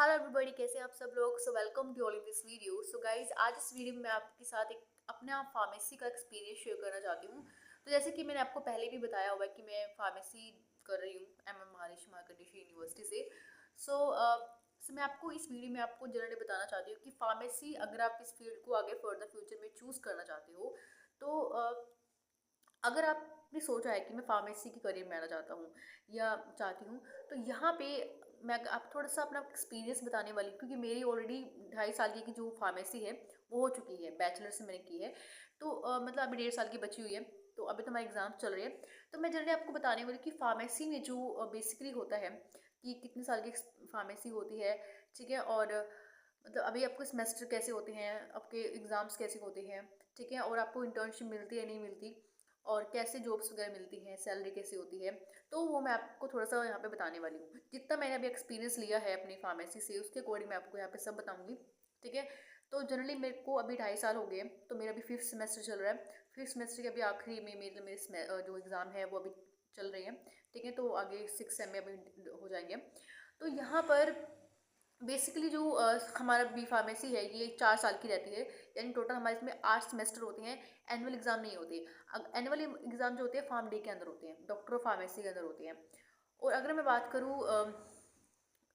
Hello everybody, कैसे हैं आप सब लोग। So welcome to all in this video. So guys, आज इस वीडियो में मैं आपके साथ एक अपना फार्मेसी का एक्सपीरियंस शेयर करना चाहती हूँ। तो जैसे कि मैंने आपको पहले भी बताया हुआ है कि मैं फार्मेसी कर रही हूँ महर्षि मार्कंडेय यूनिवर्सिटी से। सो मैं आपको इस वीडियो में आपको जनरली बताना चाहती हूँ कि फार्मेसी अगर आप इस फील्ड को आगे फर्दर फ्यूचर में चूज़ करना चाहते हो तो अगर आपने सोचा है कि मैं फार्मेसी की करियर में आना चाहता हूँ या चाहती हूँ, तो यहाँ पे मैं आप थोड़ा सा अपना एक्सपीरियंस बताने वाली हूँ, क्योंकि मेरी ऑलरेडी 2.5 साल की जो फार्मेसी है वो हो चुकी है, बैचलर से मैंने की है। तो मतलब अभी 1.5 साल की बची हुई है। तो अभी तो हमारे एग्जाम चल रहे हैं। तो मैं जनरली आपको बताने वाली हूँ कि फार्मेसी में जो बेसिकली होता है कि कितने साल की फार्मेसी होती है, ठीक है। और मतलब अभी आपको सेमेस्टर कैसे होते हैं, आपके एग्जाम्स कैसे होते हैं, ठीक है। और आपको इंटर्नशिप मिलती है नहीं मिलती, और कैसे जॉब्स वगैरह मिलती हैं, सैलरी कैसी होती है, तो वो मैं आपको थोड़ा सा यहाँ पे बताने वाली हूँ। जितना मैंने अभी एक्सपीरियंस लिया है अपनी फार्मेसी से, उसके अकॉर्डिंग मैं आपको यहाँ पे सब बताऊंगी, ठीक है। तो जनरली मेरे को अभी 2.5 साल हो गए हैं, तो मेरा अभी 5th सेमेस्टर चल रहा है। 5th सेमेस्टर के अभी आखिरी में मेरे जो एग्ज़ाम है वो अभी चल रही है, ठीक है। तो आगे 6th सेम में अभी हो जाएंगे। तो यहाँ पर बेसिकली जो हमारा बी फार्मेसी है ये 4 साल की रहती है, यानी टोटल हमारे इसमें 8 सेमेस्टर होते हैं। एनुअल एग्जाम नहीं होते। एनुअल एग्जाम जो होते हैं फार्म डे के अंदर होते हैं, डॉक्टर ऑफ फार्मेसी के अंदर होते हैं। और अगर मैं बात करूँ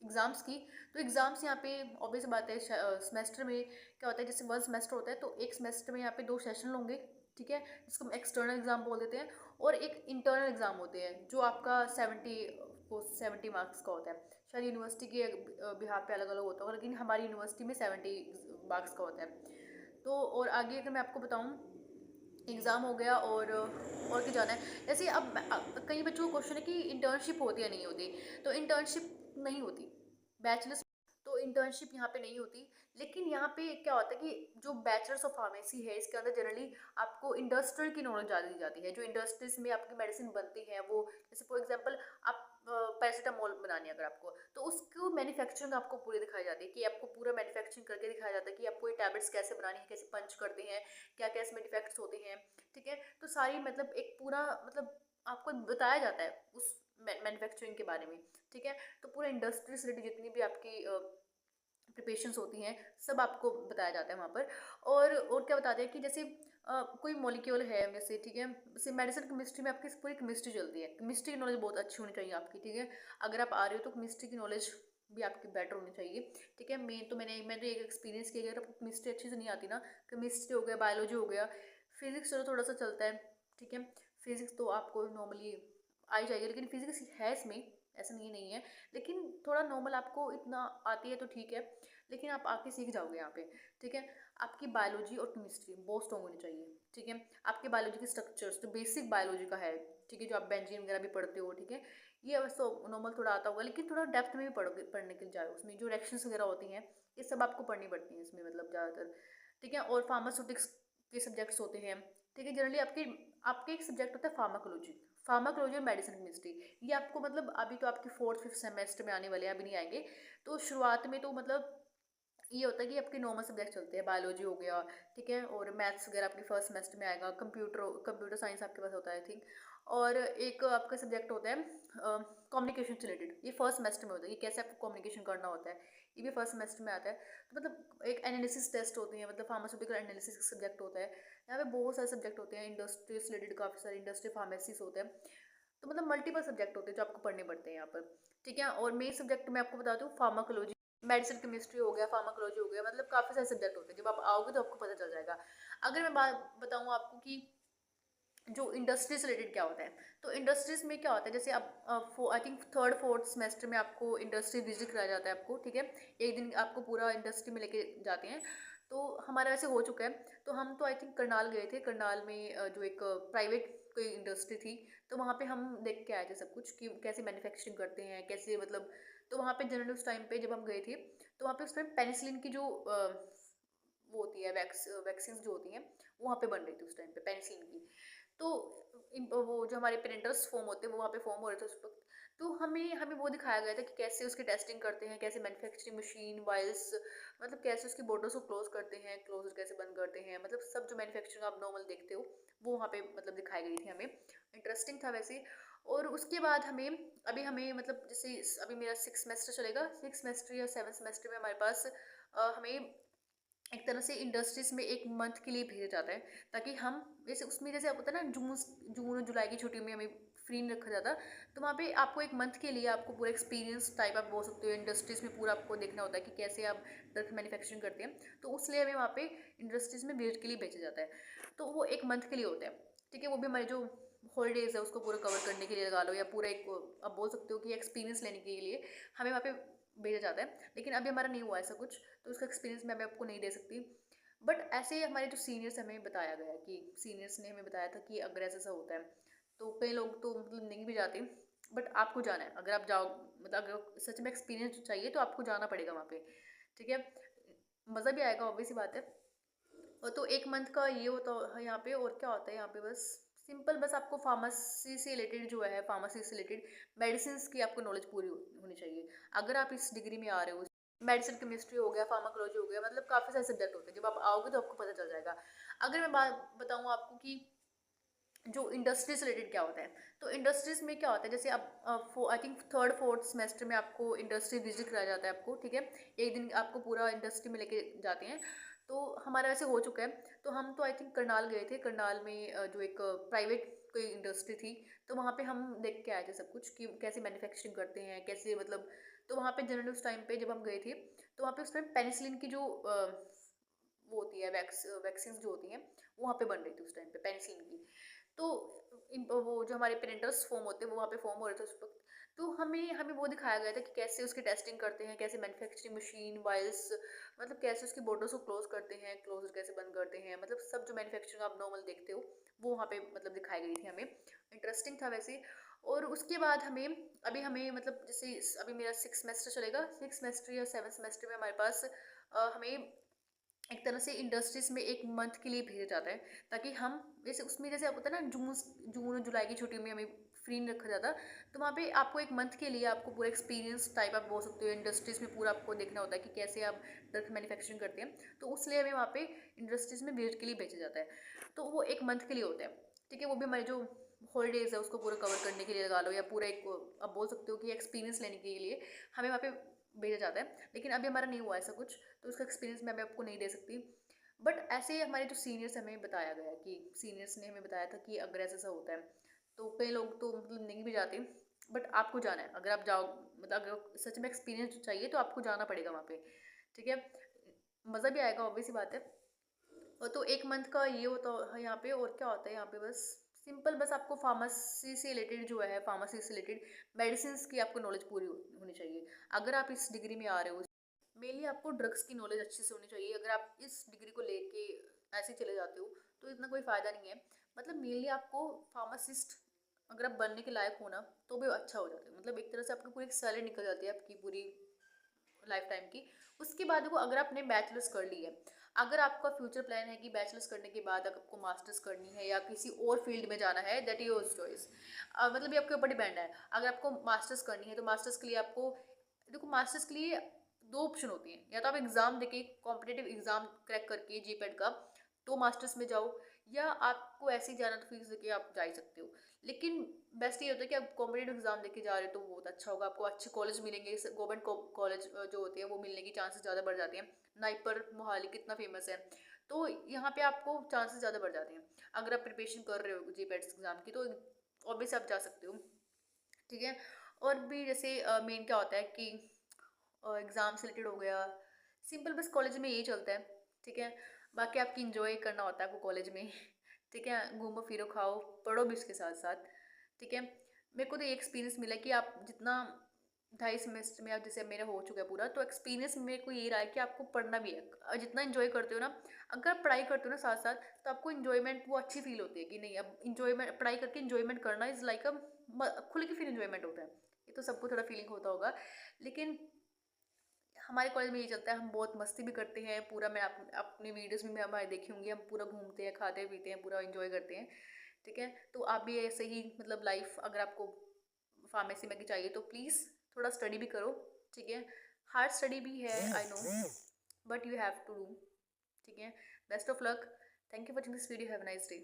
एग्ज़ाम्स की, तो एग्ज़ाम्स यहाँ पे ऑब्वियस बात है, सेमेस्टर में क्या होता है, जैसे 1 सेमेस्टर होता है तो एक सेमेस्टर में यहाँ पे 2 सेशन होंगे, ठीक है, जिसको हम एक्सटर्नल एग्ज़ाम बोल देते हैं। और एक इंटरनल एग्ज़ाम होते हैं जो आपका 70 मार्क्स का होता है। शायद यूनिवर्सिटी के बिहार पे अलग अलग होता होगा, लेकिन हमारी यूनिवर्सिटी में 70 मार्क्स का होता है। तो और आगे अगर मैं आपको बताऊँ, एग्ज़ाम हो गया और क्या जाना है। जैसे अब कई बच्चों को क्वेश्चन है कि इंटर्नशिप होती या नहीं होती, तो इंटर्नशिप नहीं होती बैचलर्स। तो इंटर्नशिप यहाँ पे नहीं होती। लेकिन यहाँ पे क्या होता है कि जो बैचलर्स ऑफ फार्मेसी है इसके अंदर जनरली आपको इंडस्ट्रियल की नॉलेज ज़्यादा दी जाती है। जो इंडस्ट्रीज में आपकी मेडिसिन बनती है, वो जैसे फॉर एग्जांपल आप पैरासीटामोल बनानी है अगर आपको, तो उसको मैन्युफैक्चरिंग आपको पूरी दिखाई जाती है, कि आपको पूरा मैन्युफैक्चरिंग करके दिखाया जाता है कि आपको ये टैबलेट्स कैसे बनानी है, कैसे पंच करते हैं, क्या क्या इसमें डिफेक्ट्स होते हैं, ठीक है। तो सारी मतलब एक पूरा मतलब आपको बताया जाता है उस मैन्युफैक्चरिंग के बारे में, ठीक है। तो पूरा इंडस्ट्री से रिलेटेड जितनी भी आपकी प्रिपरेशंस होती हैं सब आपको बताया जाता है वहाँ पर। और क्या बताते हैं कि जैसे कोई मॉलिक्यूल है जैसे, ठीक है, जैसे मेडिसिन केमिस्ट्री में आपकी पूरी केमिस्ट्री चलती है। केमिस्ट्री की नॉलेज बहुत अच्छी होनी चाहिए आपकी, ठीक है। अगर आप आ रहे हो तो केमिस्ट्री की नॉलेज भी आपकी बेटर होनी चाहिए, ठीक है। मैं तो एक एक्सपीरियंस किया, अगर आपको केमिस्ट्री अच्छे से नहीं आती ना, केमिस्ट्री हो गया, बायोलॉजी हो गया, फिजिक्स चलो थोड़ा सा चलता है, ठीक है। फिजिक्स तो आपको नॉर्मली आ ही जाएगी, लेकिन फिजिक्स है इसमें, ऐसा नहीं है। लेकिन थोड़ा नॉर्मल आपको इतना आती है तो ठीक है, लेकिन आप आके सीख जाओगे यहाँ पे, ठीक है। आपकी बायोलॉजी और केमिस्ट्री बहुत स्ट्रॉन्ग होनी चाहिए, ठीक है। आपके बायोलॉजी के स्ट्रक्चर्स जो बेसिक बायोलॉजी का है, ठीक है, जो आप बेंजीन वगैरह भी पढ़ते हो, ठीक है, ये बस तो नॉर्मल थोड़ा आता होगा, लेकिन थोड़ा डेप्थ में भी पढ़ने के जाए, उसमें जो रिएक्शंस वगैरह होती हैं ये सब आपको पढ़नी पड़ती हैं इसमें, मतलब ज़्यादातर, ठीक है। और फार्मास्यूटिक्स के सब्जेक्ट्स होते हैं, ठीक है। जनरली आपके आपके एक सब्जेक्ट होता है फार्माकोलॉजी। फार्माकोलॉजी और मेडिसिन केमिस्ट्री, ये आपको मतलब अभी तो आपकी 4th 5th सेमेस्टर में आने वाले हैं, अभी नहीं आएंगे। तो शुरुआत में तो मतलब ये होता है कि आपके नॉर्मल सब्जेक्ट चलते हैं, बायोलॉजी हो गया, ठीक है, और मैथ्स वगैरह आपके फर्स्ट सेमेस्टर में आएगा, कंप्यूटर साइंस आपके पास होता है, आई थिंक। और एक आपका सब्जेक्ट होता है कम्युनिकेशन से रिलेटेड, ये फर्स्ट सेमेस्टर में होता है, ये कैसे आपको कम्युनिकेशन करना होता है, ये भी फर्स्ट सेमेस्टर में आता है। तो मतलब एक एनालिसिस टेस्ट होते हैं, मतलब फार्मास्यूटिकल एनालिसिस सब्जेक्ट होता है। यहाँ पे बहुत सारे सब्जेक्ट होते हैं, इंडस्ट्री से रिलेटेड काफ़ी सारे इंडस्ट्री फार्मेसीज होते हैं। तो मतलब मल्टीपल सब्जेक्ट होते हैं जो आपको पढ़ने पड़ते हैं यहाँ पर, ठीक है। और मेन सब्जेक्ट मैं आपको बताती हूँ फार्माकोलॉजी, मेडिसिन केमिस्ट्री हो गया, फार्माकोलॉजी हो गया, मतलब काफ़ी सारे सब्जेक्ट होते हैं। जब आप आओगे तो आपको पता चल जाएगा। अगर मैं बात बताऊँ आपको कि जो इंडस्ट्री से रिलेटेड क्या होता है, तो इंडस्ट्रीज में क्या होता है, जैसे आप I think 3rd 4th semester में आपको इंडस्ट्री विजिट कराया जाता है आपको, ठीक है। एक दिन आपको पूरा इंडस्ट्री में लेके जाते हैं। तो हमारा वैसे हो चुका है। तो हम तो आई थिंक करनाल गए थे। करनाल में जो एक प्राइवेट कोई इंडस्ट्री थी, तो वहाँ पे हम देख के आए थे सब कुछ कि कैसे मैन्युफैक्चरिंग करते हैं, कैसे मतलब। तो वहाँ पे जनरली उस टाइम पे जब हम गए थे, तो वहाँ पे उस टाइम पेनिसिलिन की जो वो होती है वैक्सीन जो होती हैं, वो वहाँ पे बन रही थी उस टाइम पे पेनिसिलिन की। तो वो जो हमारे प्रिंटर्स फॉर्म होते हैं वो वहाँ पे फॉर्म हो रहे थे उस वक्त। तो हमें हमें वो दिखाया गया था कि कैसे उसकी टेस्टिंग करते हैं, कैसे मैन्युफैक्चरिंग मशीन वाइल्स, मतलब कैसे उसकी बॉटल्स को क्लोज करते हैं, क्लोज कैसे बंद करते हैं, मतलब सब जो मैन्युफैक्चरिंग आप नॉर्मल देखते हो वो वहाँ पे मतलब दिखाई गई थी हमें। इंटरेस्टिंग था वैसे। और उसके बाद हमें मतलब जैसे अभी मेरा 6 सेमेस्टर चलेगा, 6 सेमेस्टर या 7 सेमेस्टर में हमारे पास हमें एक तरह से इंडस्ट्रीज में 1 मंथ के लिए भेजा जाता है, ताकि हम जैसे उसमें जैसे आपको पता है ना, जून जुलाई की छुट्टी में हमें फ्री नहीं रखा जाता। तो वहाँ पे आपको 1 मंथ के लिए आपको पूरा एक्सपीरियंस टाइप आप बोल सकते हो, इंडस्ट्रीज में पूरा आपको देखना होता है कि कैसे आप ड्रग मैन्युफैक्चरिंग करते हैं। तो उसलिए हमें वहाँ पे इंडस्ट्रीज में विजिट के लिए भेजा जाता है। तो वो 1 मंथ के लिए होता है, ठीक है। वो भी हमारे जो हॉलीडेज है उसको पूरा कवर करने के लिए लगा लो, या पूरा एक आप बोल सकते हो कि एक्सपीरियंस लेने के लिए हमें वहाँ पे भेजा जाता है। लेकिन अभी हमारा नहीं हुआ ऐसा कुछ, तो उसका एक्सपीरियंस मैं आपको नहीं दे सकती। बट ऐसे ही हमारे जो सीनियर्स हमें बताया गया कि सीनियर्स ने हमें बताया था कि अगर ऐसा ऐसा होता है, तो कई लोग तो मतलब नहीं भी जाते, बट आपको जाना है। अगर आप जाओ, मतलब अगर सच में एक्सपीरियंस चाहिए तो आपको जाना पड़ेगा वहाँ पे, ठीक है। मज़ा भी आएगा, ऑब्वियस सी बात है। और तो 1 मंथ का ये होता है यहाँ पे। और क्या होता है यहाँ पे, बस सिंपल, बस आपको फार्मेसी से रिलेटेड जो है, फार्मेसी से रिलेटेड मेडिसिन की आपको नॉलेज पूरी होनी चाहिए। अगर आप इस डिग्री में आ रहे हो, मेडिसिन केमिस्ट्री हो गया, फार्माकोलॉजी हो गया, मतलब काफ़ी सारे सब्जेक्ट होते हैं। जब आप आओगे तो आपको पता चल जाएगा। अगर मैं बात बताऊँ आपको कि जो इंडस्ट्री से रिलेटेड क्या होता है, तो इंडस्ट्रीज में क्या होता है, जैसे आप I think third fourth semester में आपको इंडस्ट्री विजिट कराया जाता है आपको, ठीक है। एक दिन आपको पूरा इंडस्ट्री में लेके जाते हैं। तो हमारा वैसे हो चुका है। तो हम तो आई थिंक करनाल गए थे। करनाल में जो एक प्राइवेट कोई इंडस्ट्री थी, तो वहाँ पे हम देख के आए थे सब कुछ कि कैसे मैन्युफैक्चरिंग करते हैं, कैसे मतलब। तो वहाँ पे जनरली उस टाइम पे जब हम गए थे, तो वहाँ पे उस टाइम पेनिसिलिन की जो वो होती है, वैक्सीन जो होती हैं, वो वहाँ पे बन रही थी उस टाइम पे पेनिसिलिन की। तो वो जो हमारे प्रिंटर्स फॉर्म होते हैं वो वहाँ पे फॉर्म हो रहे थे उस वक्त। तो हमें हमें वो दिखाया गया था कि कैसे उसकी टेस्टिंग करते हैं, कैसे मैन्युफैक्चरिंग मशीन वाइल्स, मतलब कैसे उसकी बोटल्स को क्लोज करते हैं, क्लोजर कैसे बंद करते हैं, मतलब सब जो मैन्युफैक्चरिंग आप नॉर्मल देखते हो वो वहाँ पे मतलब दिखाई गई थी हमें। इंटरेस्टिंग था वैसे। और उसके बाद हमें मतलब जैसे अभी मेरा 6 सेमेस्टर चलेगा, 6 सेमेस्टर या 7 सेमेस्टर में हमारे पास हमें एक तरह से इंडस्ट्रीज में 1 मंथ के लिए भेजा जाता है, ताकि हम जैसे उसमें जैसे आपको पता है ना, जून जुलाई की छुट्टी में हमें फ्री नहीं रखा जाता। तो वहाँ पे आपको 1 मंथ के लिए आपको पूरा एक्सपीरियंस टाइप आप बोल सकते हो, इंडस्ट्रीज में पूरा आपको देखना होता है कि कैसे आप ड्रग मैन्युफैक्चरिंग करते हैं। तो उसलिए हमें वहाँ पे इंडस्ट्रीज में विजिट के लिए भेजा जाता है। तो वो 1 मंथ के लिए होता है, ठीक है। वो भी हमारे जो हॉलीडेज है उसको पूरा कवर करने के लिए लगा लो, या पूरा एक आप बोल सकते हो कि एक्सपीरियंस लेने के लिए हमें वहाँ पे भेजा जाता है। लेकिन अभी हमारा नहीं हुआ ऐसा कुछ, तो उसका एक्सपीरियंस मैं आपको नहीं दे सकती। बट ऐसे ही हमारे जो सीनियर्स हमें बताया गया कि सीनियर्स ने हमें बताया था कि अगर ऐसा ऐसा होता है, तो कई लोग तो मतलब नहीं भी जाते, बट आपको जाना है। अगर आप जाओ, मतलब अगर सच में एक्सपीरियंस चाहिए तो आपको जाना पड़ेगा वहाँ पे, ठीक है। मज़ा भी आएगा, ऑब्वियस सी बात है। और तो 1 मंथ का ये होता है यहाँ पे। और क्या होता है यहाँ पे, बस सिंपल, बस आपको फार्मेसी से रिलेटेड जो है, फार्मेसी से रिलेटेड मेडिसिन की आपको नॉलेज पूरी होनी चाहिए। अगर आप इस डिग्री में आ रहे हो, मेनली आपको ड्रग्स की नॉलेज अच्छे से होनी चाहिए। अगर आप इस डिग्री को लेके ऐसे चले जाते हो तो इतना कोई फ़ायदा नहीं है। मतलब मेनली आपको फार्मासिस्ट अगर आप बनने के लायक हो ना, तो भी अच्छा हो जाता है। मतलब एक तरह से आपकी पूरी एक सैलरी निकल जाती है आपकी पूरी लाइफ टाइम की। उसके बाद देखो, अगर आपने बैचलर्स कर ली है, अगर आपका फ्यूचर प्लान है कि बैचलर्स करने के बाद अगर आपको मास्टर्स करनी है या किसी और फील्ड में जाना है, दैट इज योर चॉइस। मतलब ये आपके ऊपर डिपेंड है। अगर आपको मास्टर्स करनी है तो मास्टर्स के लिए आपको, देखो मास्टर्स के लिए 2 ऑप्शन होती हैं। या तो आप एग्ज़ाम देके, कॉम्पिटिटिव एग्ज़ाम क्रैक करके जीपैट का, तो मास्टर्स में जाओ, या आपको ऐसे ही जाना तो फीस देके आप जा ही सकते हो। लेकिन बेस्ट ये होता है कि आप कॉम्पिटिटिव एग्जाम देके जा रहे हो तो बहुत अच्छा होगा। आपको अच्छे कॉलेज मिलेंगे, गवर्नमेंट कॉलेज जो होते हैं वो मिलने की चांसेस ज़्यादा बढ़ जाते हैं। नाइपर मोहाली कितना फेमस है, तो यहाँ पे आपको चांसेस ज़्यादा बढ़ जाते हैं। अगर आप प्रिपरेशन कर रहे हो जीपैट एग्जाम की, तो ऑब्वियस आप जा सकते हो, ठीक है। और भी जैसे मेन क्या होता है कि एग्ज़ाम से रिलेटेड हो गया, सिंपल, बस कॉलेज में यही चलता है, ठीक है। बाकी आपकी इंजॉय करना होता है आपको कॉलेज में, ठीक है। घूमो फिरो खाओ, पढ़ो भी उसके साथ साथ, ठीक है। मेरे को तो ये एक्सपीरियंस मिला कि आप जितना 2.5 सेमेस्टर में, आप जैसे मेरा हो चुका है पूरा, तो एक्सपीरियंस मेरे को ये रहा है कि आपको पढ़ना भी है। जितना इन्जॉय करते हो ना, अगर आप पढ़ाई करते हो ना साथ साथ, तो आपको इन्जॉयमेंट वो अच्छी फील होती है कि नहीं, अब इन्जॉयमेंट, पढ़ाई करके इन्जॉयमेंट करना इज़ लाइक अ खुल के फिर इन्जॉयमेंट होता है। ये तो सबको थोड़ा फीलिंग होता होगा। लेकिन हमारे कॉलेज में ये चलता है, हम बहुत मस्ती भी करते हैं पूरा। मैं अपनी वीडियोस में मैं हमारे देखी होंगी, हम पूरा घूमते हैं, खाते पीते हैं, पूरा एंजॉय करते हैं, ठीक है। तो आप भी ऐसे ही मतलब लाइफ, अगर आपको फार्मेसी में की चाहिए तो प्लीज़ थोड़ा स्टडी भी करो, ठीक है। हार्ड स्टडी भी है, I know, but you have to do, ठीक है। Best of luck. Thank you for watching this video. Have a nice day.